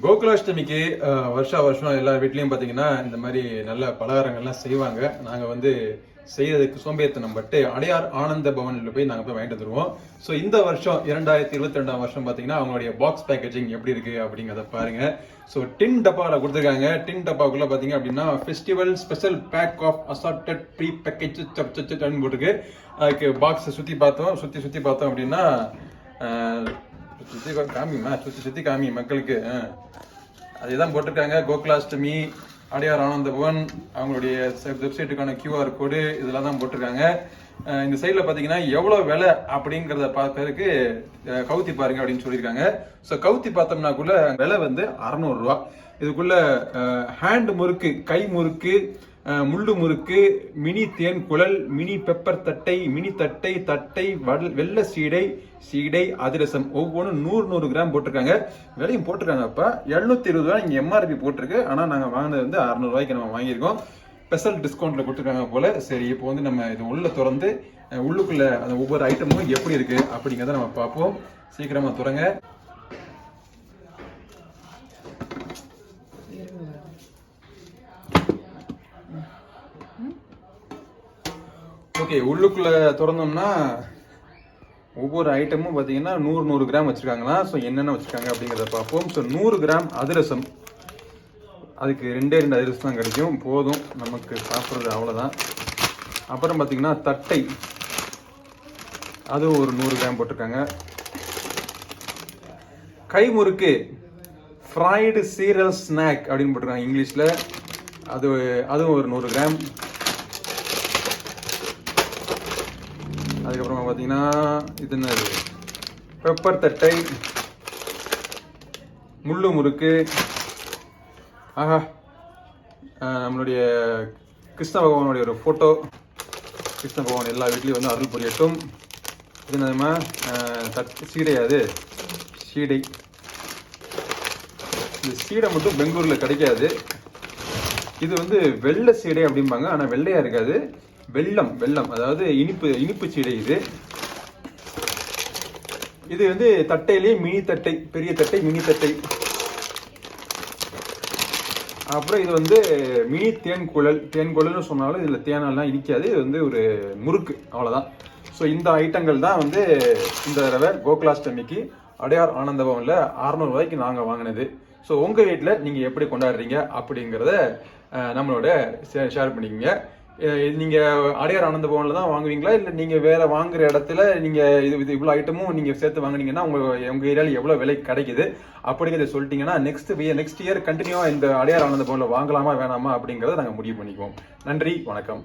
கோகுலாஷ்டமிக்கு வருஷா வருஷம் எல்லா வீட்லயும் பாத்தீங்கன்னா இந்த மாதிரி நல்ல பலகாரங்கள்லாம் செய்வாங்க. நாங்க வந்து செய்யறதுக்கு சோம்பேறித்தனம் பட்டு அடையார் ஆனந்த பவன்ல போய் நாங்க போய் வாங்கிட்டு வந்துருவோம். ஸோ இந்த வருஷம் 2022 வருஷம் பாத்தீங்கன்னா அவங்களுடைய பாக்ஸ் பேக்கேஜிங் எப்படி இருக்கு அப்படிங்கிறத பாருங்க. ஸோ டின் டப்பாவில் கொடுத்துருக்காங்க. டின் டப்பாக்குள்ள பாத்தீங்க அப்படின்னா festival special pack of assorted pre package போட்டுருக்கு. அதுக்கு பாக்ஸ் சுத்தி பார்த்தோம் அப்படின்னா சுத்தி காமி மக்களுக்கு அதுதான் போட்டிருக்காங்க. கோகுலாஷ்டமி, அடையார் ஆனந்த பவன், அவங்களுடைய வெப்சைட்டுக்கான QR கோடு இதெல்லாம் தான் போட்டிருக்காங்க. இந்த சைட்ல பாத்தீங்கன்னா எவ்வளவு விலை அப்படிங்கறத பார்க்கறதுக்கு கவுத்தி பாருங்க அப்படின்னு சொல்லியிருக்காங்க. ஸோ கவுத்தி பார்த்தோம்னாக்குள்ள விலை வந்து 600 ரூபா. இதுக்குள்ள ஹேண்ட் முறுக்கு, கை முறுக்கு, முள்ளு முறுக்கு, மினி தேன் குழல், மினி பெப்பர் தட்டை, மினி தட்டை, வெள்ளை சீடை, அதிரசம் ஒவ்வொன்றும் 100 கிராம் போட்டிருக்காங்க. விலையும் போட்டிருக்காங்க. அப்ப 720 ரூபாய் இங்க MRP போட்டிருக்கு. ஆனா நாங்க வாங்கினது வந்து 600 ரூபாய்க்கு நம்ம வாங்கியிருக்கோம். ஸ்பெஷல் டிஸ்கவுண்ட்ல கொடுத்துருக்காங்க போல. சரி, இப்போ வந்து நம்ம இது உள்ள திறந்து உள்ளுக்குள்ள அந்த ஒவ்வொரு ஐட்டமும் எப்படி இருக்கு அப்படிங்கிறத நம்ம பார்ப்போம். சீக்கிரமா துறங்க. ஓகே, உள்ளுக்குள்ள திறந்தோம்னா ஒவ்வொரு ஐட்டமும் பார்த்தீங்கன்னா 100 கிராம் வச்சிருக்காங்களா. ஸோ என்னென்ன வச்சிருக்காங்க அப்படிங்கிறத பார்ப்போம். ஸோ 100 கிராம் அதிரசம், அதுக்கு 2 அதிரசம் தான் கிடைக்கும், போதும் நமக்கு சாப்பிட்றது, அவ்வளோதான். அப்புறம் பார்த்தீங்கன்னா தட்டை, அது ஒரு 100 கிராம் போட்டிருக்காங்க. கை முறுக்கு, ஃப்ரைடு சீரியல் ஸ்நாக் அப்படின்னு போட்டிருக்காங்க இங்கிலீஷில், அதுவும் ஒரு 100 கிராம். அதுக்கப்புறமா பார்த்தீங்கன்னா இது என்னது, பெப்பர் தட்டை, முள்ளு முறுக்கு. ஆஹா, நம்மளுடைய கிருஷ்ண பகவானுடைய ஒரு ஃபோட்டோ. கிருஷ்ண பகவான் எல்லா வீட்லேயும் வந்து அருள் புரியட்டும். இது என்னதுமா சீடையாது, சீடை. இந்த சீடை மட்டும் பெங்களூரில் கிடைக்காது. இது வந்து வெள்ளை சீடை அப்படிம்பாங்க, ஆனால் வெள்ளையா இருக்காது, வெள்ளம், அதாவது இனிப்பு சீடை. இது வந்து தட்டையிலேயே மினி தட்டை, பெரிய தட்டை, மினி தட்டை. அப்புறம் இது வந்து மினி தேன்குழல்னு சொன்னாலும் இதுல தேனெல்லாம் இனிக்காது, இது வந்து ஒரு முறுக்கு, அவ்வளவுதான். ஸோ இந்த ஐட்டங்கள் தான் வந்து இந்த தடவை கோகுலாஷ்டமிக்கு அடையார் ஆனந்த பவன்ல 600 ரூபாய்க்கு நாங்க வாங்கினது. ஸோ உங்க வீட்டில் நீங்க எப்படி கொண்டாடுறீங்க அப்படிங்கிறத நம்மளோட ஷேர் பண்ணிக்கங்க. நீங்க அடையார் ஆனந்த பவன்ல தான் வாங்குவீங்களா, இல்ல நீங்க வேற வாங்குற இடத்துல நீங்க இது இவ்வளவு ஐட்டமும் நீங்க சேர்த்து வாங்குனீங்கன்னா உங்க ஏரியால எவ்வளவு விலை கிடைக்குது அப்படிங்கிறத சொல்லிட்டீங்கன்னா நெக்ஸ்ட் இயர் கண்டினியூவா இந்த அடையார் ஆனந்த பவன்ல வாங்கலாமா வேணாமா அப்படிங்கறத நாங்க முடிவு பண்ணிக்குவோம். நன்றி, வணக்கம்.